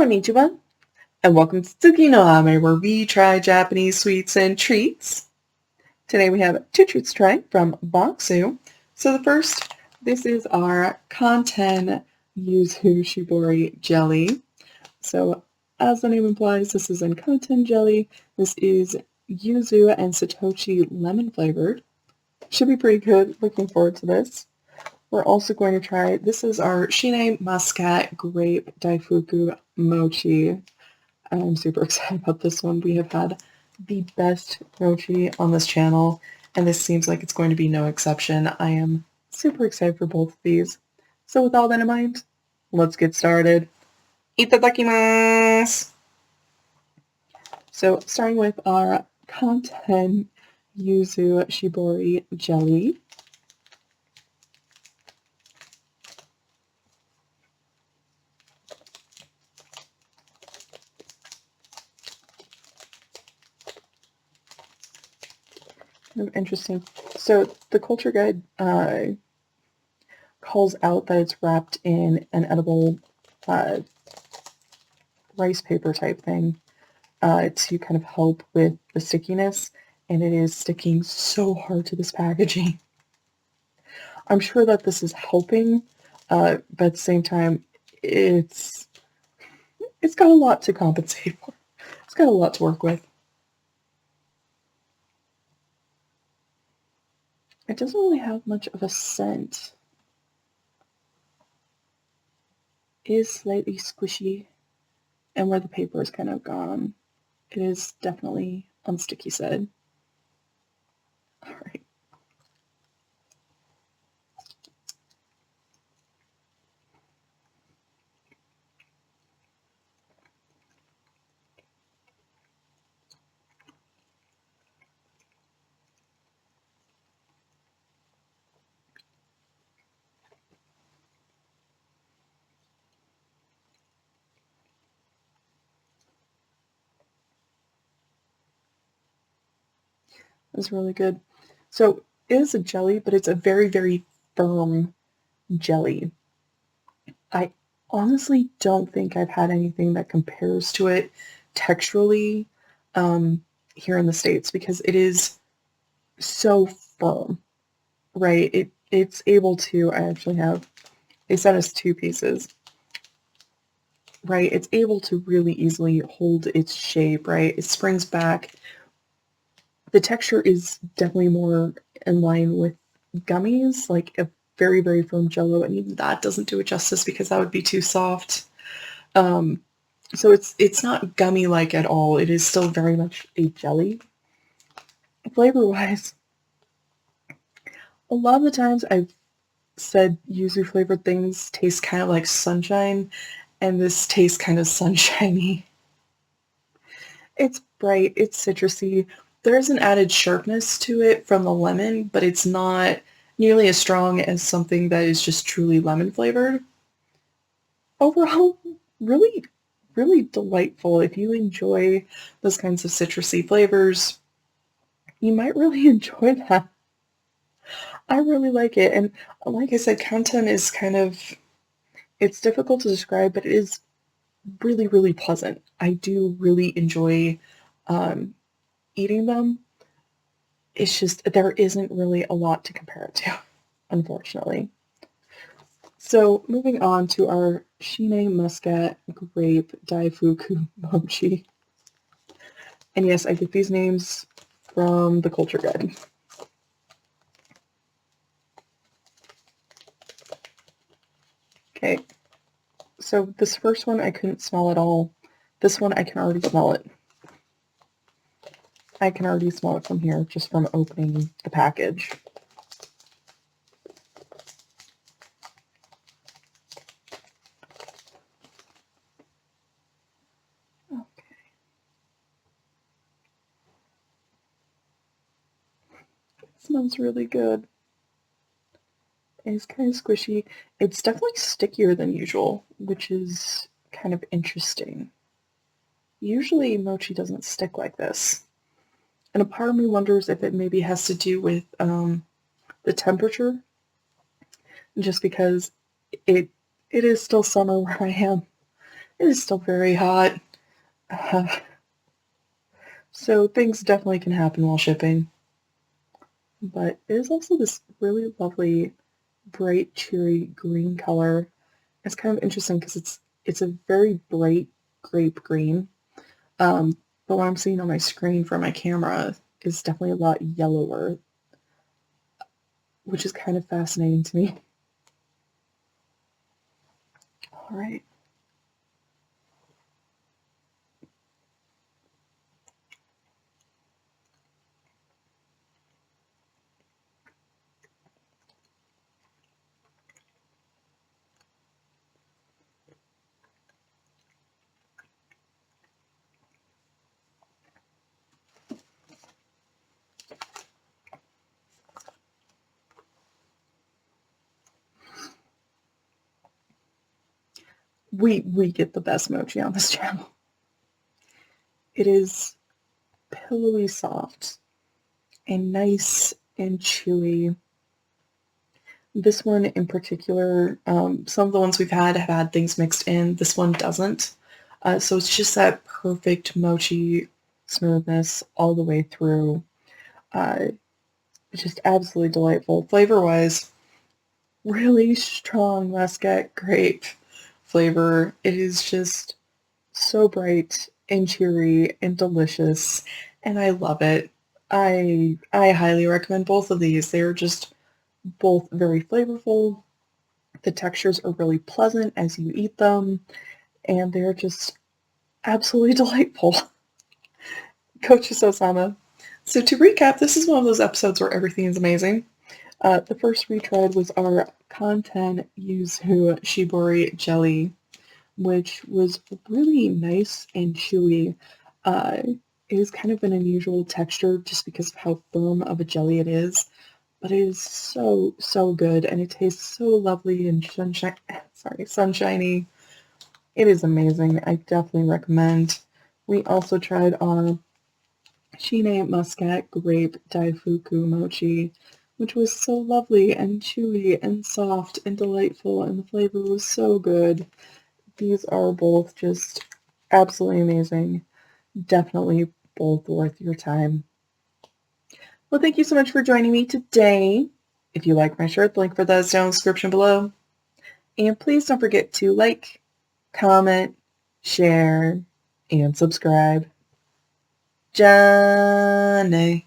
Konnichiwa, and welcome to Tsuki no Ame, where we try Japanese sweets and treats. Today we have two treats to try from Boxu. So the first, this is our Kanten Yuzu Shibori jelly. So as the name implies, this is in Kanten jelly. This is yuzu and satoshi lemon flavored. Should be pretty good. Looking forward to this. We're also going to try, this is our Muscat Grape Daifuku Mochi. I'm super excited about this one. We have had the best mochi on this channel, and this seems like it's going to be no exception. I am super excited for both of these. So with all that in mind, let's get started. Itadakimasu! So starting with our Kanten Yuzu Shibori jelly. Interesting. So the culture guide calls out that it's wrapped in an edible rice paper type thing to kind of help with the stickiness, and it is sticking so hard to this packaging. I'm sure that this is helping, but at the same time, it's got a lot to compensate for. It's got a lot to work with. It doesn't really have much of a scent. It is slightly squishy, and where the paper is kind of gone, it is definitely on the sticky side. All right. It's really good. So it is a jelly, but it's a very, very firm jelly. I honestly don't think I've had anything that compares to it texturally here in the States, because it is so firm, right? It's able to, I actually have, they sent us two pieces, right? It's able to really easily hold its shape, right? It springs back. The texture is definitely more in line with gummies, like a very, very firm Jell-O, and even that doesn't do it justice because that would be too soft. So it's not gummy-like at all. It is still very much a jelly. Flavor-wise, a lot of the times I've said yuzu flavored things taste kind of like sunshine, and this tastes kind of sunshiny. It's bright, it's citrusy. There's an added sharpness to it from the lemon, but it's not nearly as strong as something that is just truly lemon flavored. Overall, really, really delightful. If you enjoy those kinds of citrusy flavors, you might really enjoy that. I really like it. And like I said, Kanten is kind of, it's difficult to describe, but it is really, really pleasant. I do really enjoy eating them. It's just, there isn't really a lot to compare it to, unfortunately. So moving on to our Muscat Grape Daifuku Mochi. And yes, I get these names from the culture guide. Okay, so this first one I couldn't smell at all. This one I can already smell it. I can already smell it from here, just from opening the package. Okay. It smells really good. It's kind of squishy. It's definitely stickier than usual, which is kind of interesting. Usually mochi doesn't stick like this. And a part of me wonders if it maybe has to do with the temperature, just because it is still summer where I am. It is still very hot. So things definitely can happen while shipping. But it is also this really lovely, bright, cheery green color. It's kind of interesting because it's a very bright grape green. But what I'm seeing on my screen from my camera is definitely a lot yellower, which is kind of fascinating to me. All right. We get the best mochi on this channel. It is pillowy soft and nice and chewy. This one in particular, some of the ones we've had have had things mixed in. This one doesn't. So it's just that perfect mochi smoothness all the way through. It's just absolutely delightful. Flavor-wise, really strong Muscat grape flavor. It is just so bright and cheery and delicious, and I love it. I highly recommend both of these. They are just both very flavorful. The textures are really pleasant as you eat them, and they're just absolutely delightful. Coach Osama. So to recap, this is one of those episodes where everything is amazing. The first we tried was our Kanten Yuzu Shibori jelly, which was really nice and chewy. It is kind of an unusual texture just because of how firm of a jelly it is, but it is so, so good, and it tastes so lovely and sunshiny. It is amazing. I definitely recommend. We also tried our Shine Muscat Grape Daifuku Mochi, which was so lovely and chewy and soft and delightful, and the flavor was so good. These are both just absolutely amazing. Definitely both worth your time. Well, thank you so much for joining me today. If you like my shirt, the link for that is down in the description below. And please don't forget to like, comment, share, and subscribe. Johnny.